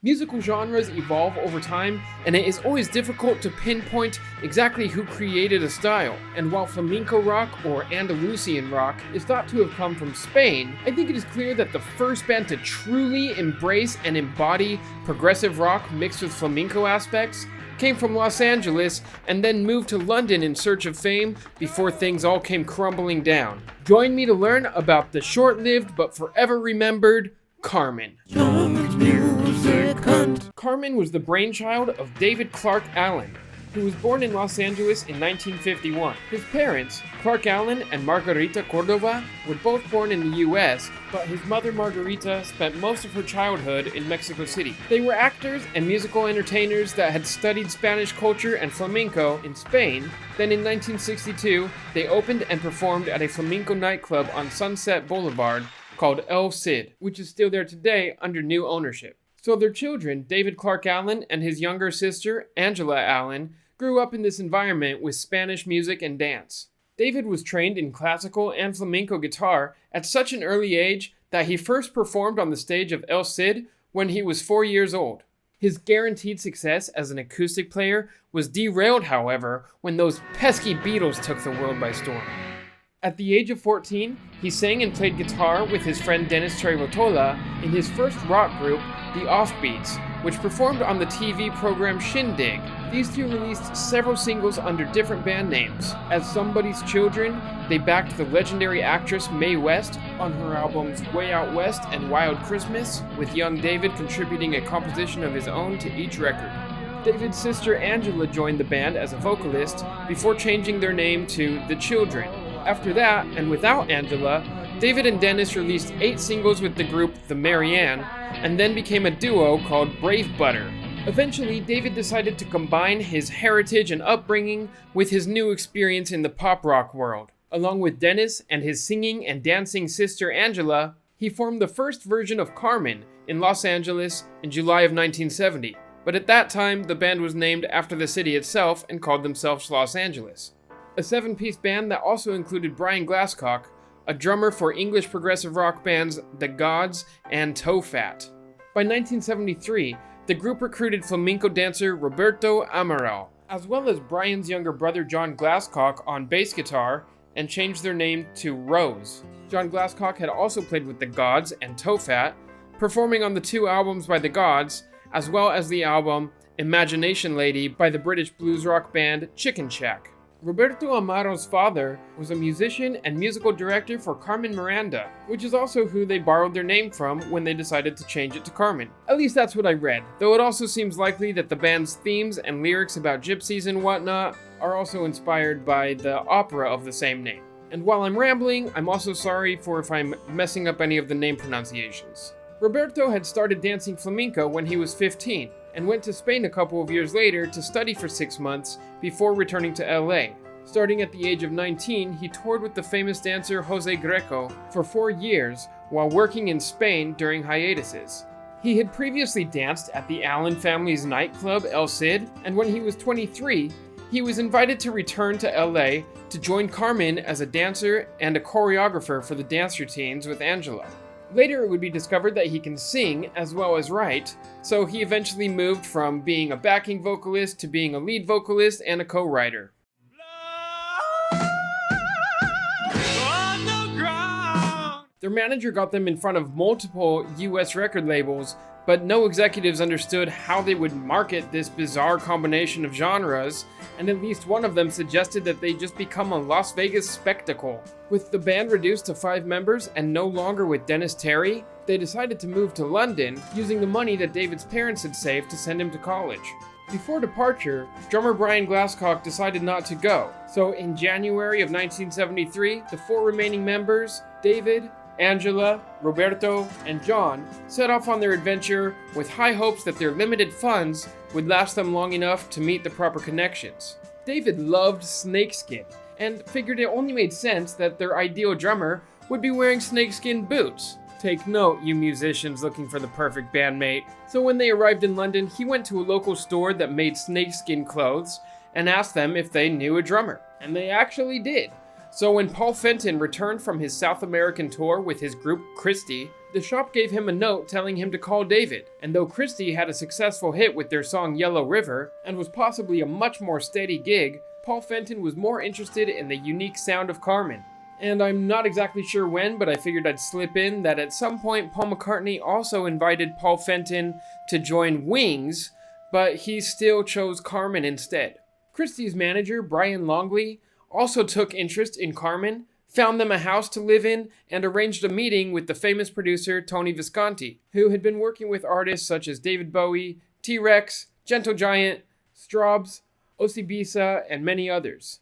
Musical genres evolve over time, and it is always difficult to pinpoint exactly who created a style. And while flamenco rock or Andalusian rock is thought to have come from Spain, I think it is clear that the first band to truly embrace and embody progressive rock mixed with flamenco aspects came from Los Angeles and then moved to London in search of fame before things all came crumbling down. Join me to learn about the short-lived but forever remembered Carmen. Carmen was the brainchild of David Clark Allen, who was born in Los Angeles in 1951. His parents, Clark Allen and Margarita Cordova, were both born in the US, but his mother Margarita spent most of her childhood in Mexico City. They were actors and musical entertainers that had studied Spanish culture and flamenco in Spain. Then in 1962, they opened and performed at a flamenco nightclub on Sunset Boulevard called El Cid, which is still there today under new ownership. So their children, David Clark Allen and his younger sister, Angela Allen, grew up in this environment with Spanish music and dance. David was trained in classical and flamenco guitar at such an early age that he first performed on the stage of El Cid when he was 4 years old. His guaranteed success as an acoustic player was derailed, however, when those pesky Beatles took the world by storm. At the age of 14, he sang and played guitar with his friend Dennis Trevotola in his first rock group, The Offbeats, which performed on the TV program Shindig. These two released several singles under different band names. As Somebody's Children, they backed the legendary actress Mae West on her albums Way Out West and Wild Christmas, with young David contributing a composition of his own to each record. David's sister Angela joined the band as a vocalist before changing their name to The Children. After that, and without Angela, David and Dennis released 8 singles with the group The Marianne, and then became a duo called Brave Butter. Eventually, David decided to combine his heritage and upbringing with his new experience in the pop rock world. Along with Dennis and his singing and dancing sister Angela, he formed the first version of Carmen in Los Angeles in July of 1970. But at that time, the band was named after the city itself and called themselves Los Angeles. A 7-piece band that also included Brian Glascock, a drummer for English progressive rock bands The Gods and Toe Fat. By 1973, the group recruited flamenco dancer Roberto Amaral, as well as Brian's younger brother John Glascock on bass guitar, and changed their name to Rose. John Glascock had also played with The Gods and Toe Fat, performing on the 2 albums by The Gods, as well as the album Imagination Lady by the British blues rock band Chicken Shack. Roberto Amaral's father was a musician and musical director for Carmen Miranda, which is also who they borrowed their name from when they decided to change it to Carmen. At least that's what I read, though it also seems likely that the band's themes and lyrics about gypsies and whatnot are also inspired by the opera of the same name. And while I'm rambling, I'm also sorry for if I'm messing up any of the name pronunciations. Roberto had started dancing flamenco when he was 15, and went to Spain a couple of years later to study for 6 months before returning to LA. Starting at the age of 19, he toured with the famous dancer Jose Greco for 4 years while working in Spain during hiatuses. He had previously danced at the Allen family's nightclub El Cid, and when he was 23, he was invited to return to LA to join Carmen as a dancer and a choreographer for the dance routines with Angela. Later, it would be discovered that he can sing as well as write, so he eventually moved from being a backing vocalist to being a lead vocalist and a co-writer. Their manager got them in front of multiple US record labels, but no executives understood how they would market this bizarre combination of genres, and at least one of them suggested that they just become a Las Vegas spectacle. With the band reduced to 5 members and no longer with Dennis Terry, they decided to move to London using the money that David's parents had saved to send him to college. Before departure, drummer Brian Glascock decided not to go, so in January of 1973, the 4 remaining members, David, Angela, Roberto, and John, set off on their adventure with high hopes that their limited funds would last them long enough to meet the proper connections. David loved snakeskin, and figured it only made sense that their ideal drummer would be wearing snakeskin boots. Take note, you musicians looking for the perfect bandmate. So when they arrived in London, he went to a local store that made snakeskin clothes and asked them if they knew a drummer. And they actually did. So when Paul Fenton returned from his South American tour with his group Christie, The shop gave him a note telling him to call David, and though Christie had a successful hit with their song Yellow River, and was possibly a much more steady gig, Paul Fenton was more interested in the unique sound of Carmen. And I'm not exactly sure when, but I figured I'd slip in that at some point Paul McCartney also invited Paul Fenton to join Wings, but he still chose Carmen instead. Christie's manager, Brian Longley, also took interest in Carmen, found them a house to live in, and arranged a meeting with the famous producer Tony Visconti, who had been working with artists such as David Bowie, T-Rex, Gentle Giant, Straubs, Osibisa, and many others.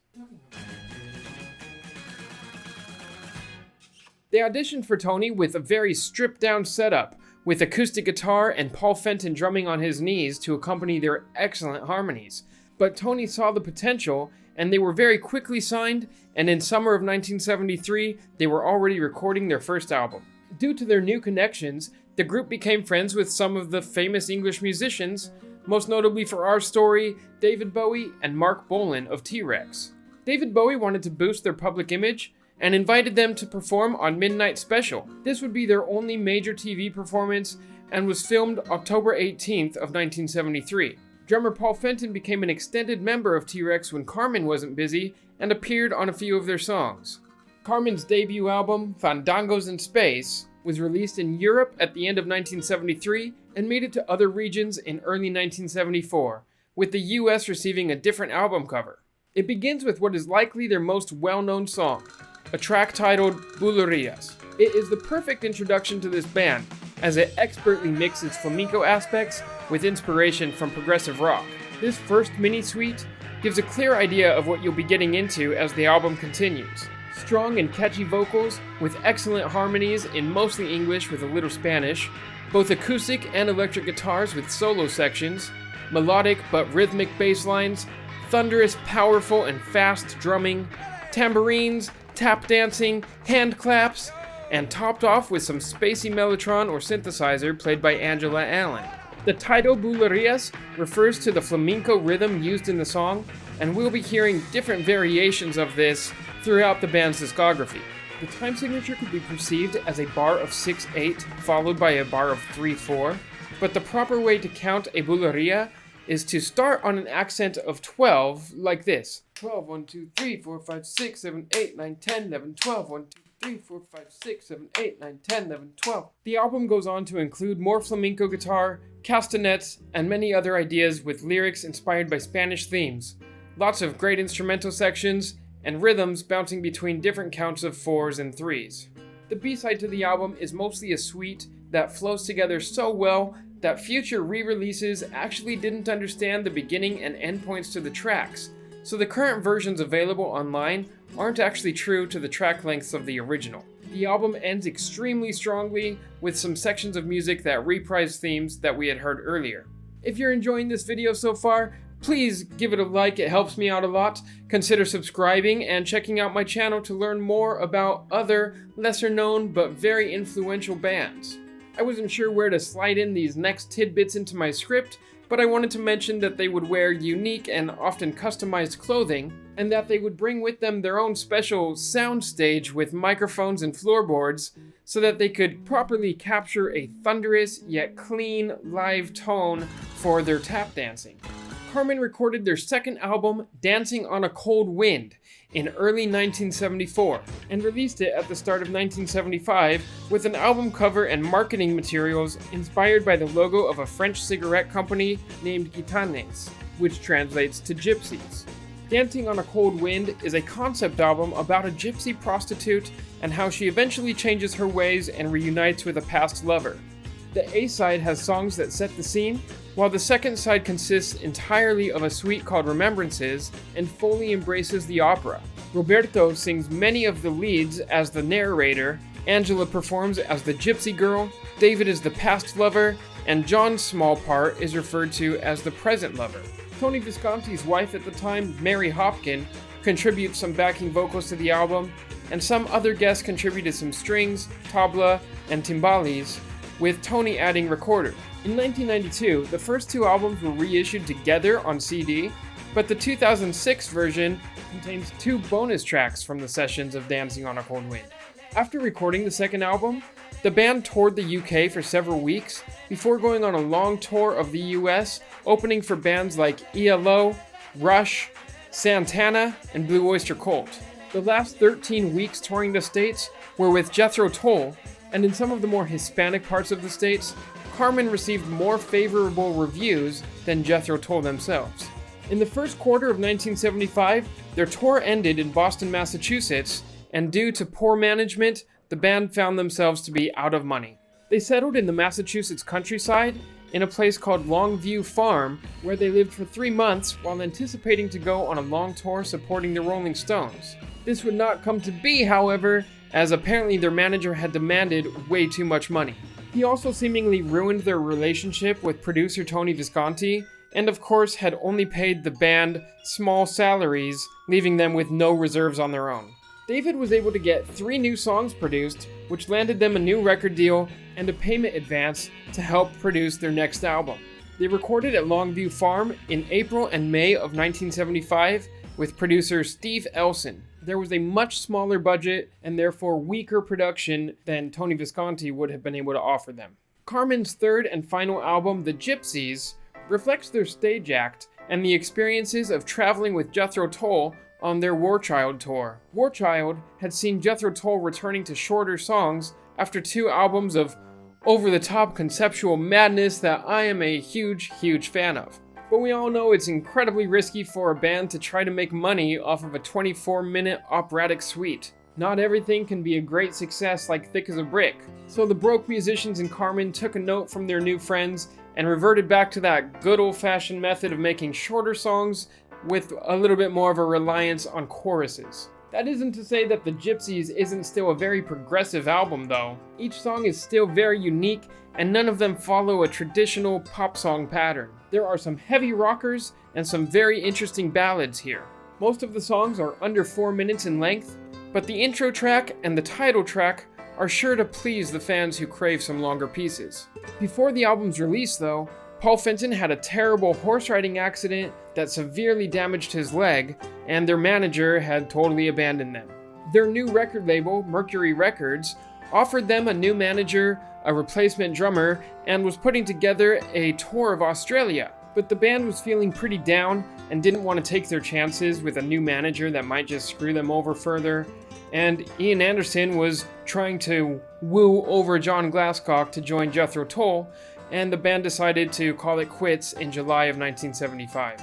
They auditioned for Tony with a very stripped-down setup, with acoustic guitar and Paul Fenton drumming on his knees to accompany their excellent harmonies. But Tony saw the potential, and they were very quickly signed, and in summer of 1973, they were already recording their first album. Due to their new connections, the group became friends with some of the famous English musicians, most notably for our story, David Bowie and Mark Bolan of T-Rex. David Bowie wanted to boost their public image, and invited them to perform on Midnight Special. This would be their only major TV performance and was filmed October 18th of 1973. Drummer Paul Fenton became an extended member of T-Rex when Carmen wasn't busy and appeared on a few of their songs. Carmen's debut album, Fandangos in Space, was released in Europe at the end of 1973 and made it to other regions in early 1974, with the US receiving a different album cover. It begins with what is likely their most well-known song, a track titled Bulerías. It is the perfect introduction to this band, as it expertly mixes flamenco aspects with inspiration from progressive rock. This first mini-suite gives a clear idea of what you'll be getting into as the album continues. Strong and catchy vocals with excellent harmonies in mostly English with a little Spanish, both acoustic and electric guitars with solo sections, melodic but rhythmic bass lines, thunderous, powerful, and fast drumming, tambourines, tap dancing, hand claps, and topped off with some spacey mellotron or synthesizer played by Angela Allen. The title Bulerías refers to the flamenco rhythm used in the song, and we'll be hearing different variations of this throughout the band's discography. The time signature could be perceived as a bar of 6/8 followed by a bar of 3/4, but the proper way to count a bulería is to start on an accent of 12 like this. 12, 1, 2, 3, 4, 5, 6, 7, 8, 9, 10, 11, 12, 1, 2, 3, 4, 5, 6, 7, 8, 9, 10, 11, 12. The album goes on to include more flamenco guitar, castanets, and many other ideas with lyrics inspired by Spanish themes. Lots of great instrumental sections, and rhythms bouncing between different counts of 4s and 3s. The B-side to the album is mostly a suite that flows together so well that future re-releases actually didn't understand the beginning and end points to the tracks, so the current versions available online aren't actually true to the track lengths of the original. The album ends extremely strongly with some sections of music that reprise themes that we had heard earlier. If you're enjoying this video so far, please give it a like, it helps me out a lot. Consider subscribing and checking out my channel to learn more about other lesser known but very influential bands. I wasn't sure where to slide in these next tidbits into my script, but I wanted to mention that they would wear unique and often customized clothing, and that they would bring with them their own special sound stage with microphones and floorboards, so that they could properly capture a thunderous yet clean live tone for their tap dancing. Carmen recorded their second album, Dancing on a Cold Wind, in early 1974, and released it at the start of 1975 with an album cover and marketing materials inspired by the logo of a French cigarette company named Gitanes, which translates to Gypsies. Dancing on a Cold Wind is a concept album about a gypsy prostitute and how she eventually changes her ways and reunites with a past lover. The A-side has songs that set the scene, while the second side consists entirely of a suite called Remembrances and fully embraces the opera. Roberto sings many of the leads as the narrator, Angela performs as the gypsy girl, David is the past lover, and John's small part is referred to as the present lover. Tony Visconti's wife at the time, Mary Hopkin, contributes some backing vocals to the album, and some other guests contributed some strings, tabla, and timbales, with Tony adding recorder. In 1992, the first two albums were reissued together on CD, but the 2006 version contains 2 bonus tracks from the sessions of Dancing on a Cold Wind. After recording the second album, The band toured the UK for several weeks before going on a long tour of the US, opening for bands like ELO, Rush, Santana, and Blue Oyster Cult. The last 13 weeks touring the States were with Jethro Tull, and in some of the more Hispanic parts of the States, Carmen received more favorable reviews than Jethro Tull themselves. In the first quarter of 1975, their tour ended in Boston, Massachusetts, and due to poor management, the band found themselves to be out of money. They settled in the Massachusetts countryside in a place called Longview Farm, where they lived for 3 months while anticipating to go on a long tour supporting the Rolling Stones. This would not come to be, however, as apparently their manager had demanded way too much money. He also seemingly ruined their relationship with producer Tony Visconti, and of course had only paid the band small salaries, leaving them with no reserves on their own. David was able to get 3 new songs produced, which landed them a new record deal and a payment advance to help produce their next album. They recorded at Longview Farm in April and May of 1975 with producer Steve Elson. There was a much smaller budget and therefore weaker production than Tony Visconti would have been able to offer them. Carmen's third and final album, The Gypsies, reflects their stage act and the experiences of traveling with Jethro Tull on their War Child tour. War Child had seen Jethro Tull returning to shorter songs after 2 albums of over-the-top conceptual madness that I am a huge fan of. But we all know it's incredibly risky for a band to try to make money off of a 24-minute operatic suite. Not everything can be a great success like Thick as a Brick. So the broke musicians in Carmen took a note from their new friends and reverted back to that good old-fashioned method of making shorter songs with a little bit more of a reliance on choruses. That isn't to say that The Gypsies isn't still a very progressive album though. Each song is still very unique and none of them follow a traditional pop song pattern. There are some heavy rockers and some very interesting ballads here. Most of the songs are under 4 minutes in length, but the intro track and the title track are sure to please the fans who crave some longer pieces. Before the album's release though, Paul Fenton had a terrible horse riding accident that severely damaged his leg, and their manager had totally abandoned them. Their new record label, Mercury Records, offered them a new manager, a replacement drummer, and was putting together a tour of Australia. But the band was feeling pretty down and didn't want to take their chances with a new manager that might just screw them over further. And Ian Anderson was trying to woo over John Glascock to join Jethro Tull, and the band decided to call it quits in July of 1975.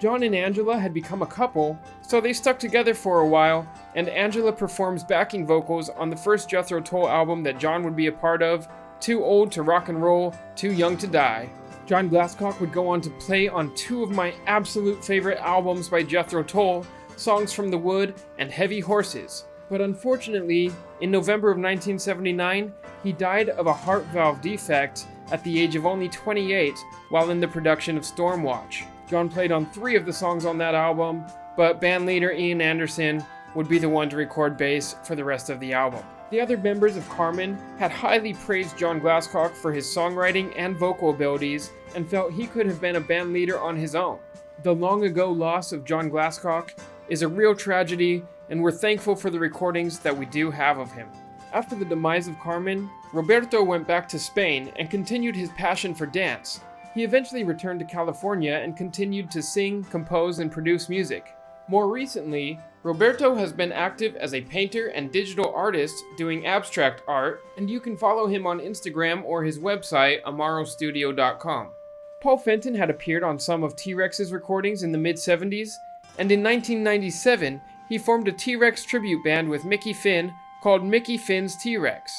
John and Angela had become a couple, so they stuck together for a while, and Angela performs backing vocals on the first Jethro Tull album that John would be a part of, Too Old to Rock and Roll, Too Young to Die. John Glascock would go on to play on 2 of my absolute favorite albums by Jethro Tull, Songs from the Wood and Heavy Horses. But unfortunately, in November of 1979, he died of a heart valve defect at the age of only 28 while in the production of Stormwatch. John played on 3 of the songs on that album, but bandleader Ian Anderson would be the one to record bass for the rest of the album. The other members of Carmen had highly praised John Glascock for his songwriting and vocal abilities and felt he could have been a bandleader on his own. The long ago loss of John Glascock is a real tragedy, and we're thankful for the recordings that we do have of him. After the demise of Carmen, Roberto went back to Spain and continued his passion for dance. He eventually returned to California and continued to sing, compose, and produce music. More recently, Roberto has been active as a painter and digital artist doing abstract art, and you can follow him on Instagram or his website, amaralstudio.com. Paul Fenton had appeared on some of T-Rex's recordings in the mid-70s, and in 1997, he formed a T-Rex tribute band with Mickey Finn called Mickey Finn's T-Rex.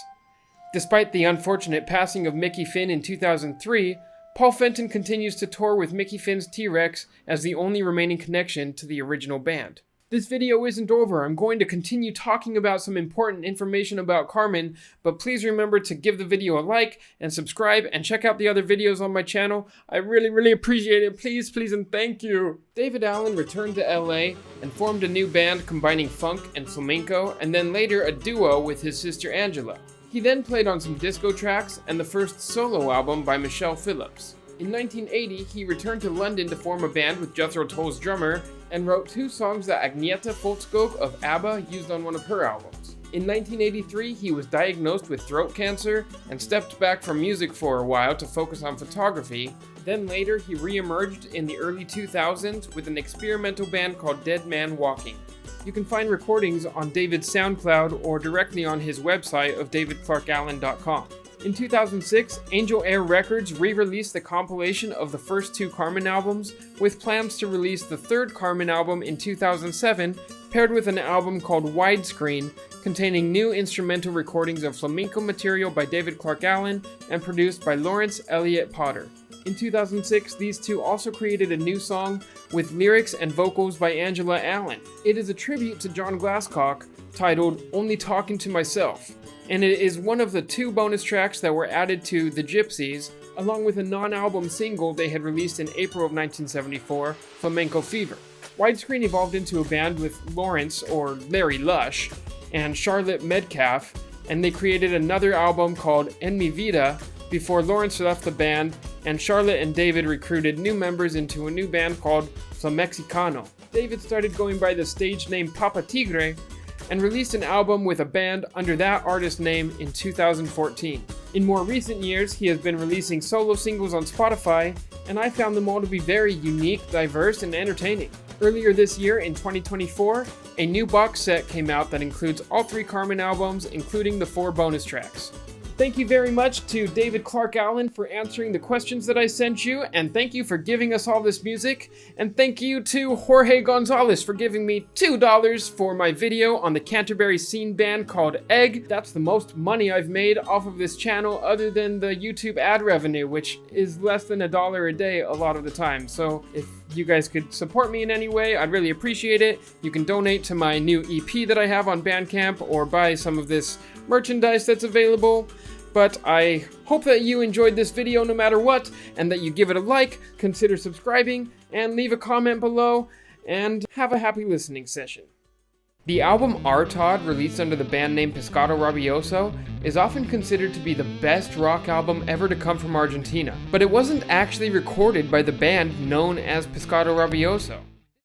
Despite the unfortunate passing of Mickey Finn in 2003, Paul Fenton continues to tour with Mickey Finn's T-Rex as the only remaining connection to the original band. This video isn't over. I'm going to continue talking about some important information about Carmen, but please remember to give the video a like and subscribe and check out the other videos on my channel. I really appreciate it. Please, and thank you. David Allen returned to LA and formed a new band combining funk and flamenco, and then later a duo with his sister Angela. He then played on some disco tracks and the first solo album by Michelle Phillips. In 1980, he returned to London to form a band with Jethro Tull's drummer and wrote 2 songs that Agnieszka Folkskog of ABBA used on one of her albums. In 1983, he was diagnosed with throat cancer and stepped back from music for a while to focus on photography. Then later, he re-emerged in the early 2000s with an experimental band called Dead Man Walking. You can find recordings on David's SoundCloud or directly on his website of davidclarkallen.com. In 2006, Angel Air Records re-released the compilation of the first two Carmen albums, with plans to release the third Carmen album in 2007, paired with an album called Widescreen, containing new instrumental recordings of flamenco material by David Clark Allen and produced by Lawrence Elliott Potter. In 2006, these two also created a new song with lyrics and vocals by Angela Allen. It is a tribute to John Glascock titled Only Talking to Myself, and it is one of the two bonus tracks that were added to The Gypsies, along with a non-album single they had released in April of 1974, Flamenco Fever. Widescreen evolved into a band with Lawrence, or Larry Lush, and Charlotte Metcalf, and they created another album called En Mi Vida before Lawrence left the band, and Charlotte and David recruited new members into a new band called Flamexicano. David started going by the stage name Papa Tigre and released an album with a band under that artist name in 2014. In more recent years, he has been releasing solo singles on Spotify, and I found them all to be very unique, diverse, and entertaining. Earlier this year, in 2024, a new box set came out that includes all three Carmen albums, including the 4 bonus tracks. Thank you very much to David Clark Allen for answering the questions that I sent you, and thank you for giving us all this music, and thank you to Jorge Gonzalez for giving me $2 for my video on the Canterbury scene band called Egg. That's the most money I've made off of this channel other than the YouTube ad revenue, which is less than $1 a day a lot of the time. So if you guys could support me in any way, I'd really appreciate it. You can donate to my new EP that I have on Bandcamp or buy some of this merchandise that's available. But I hope that you enjoyed this video no matter what, and that you give it a like, consider subscribing, and leave a comment below, and have a happy listening session. The album R. Todd, released under the band name Pescado Rabioso, is often considered to be the best rock album ever to come from Argentina, but it wasn't actually recorded by the band known as Pescado Rabioso.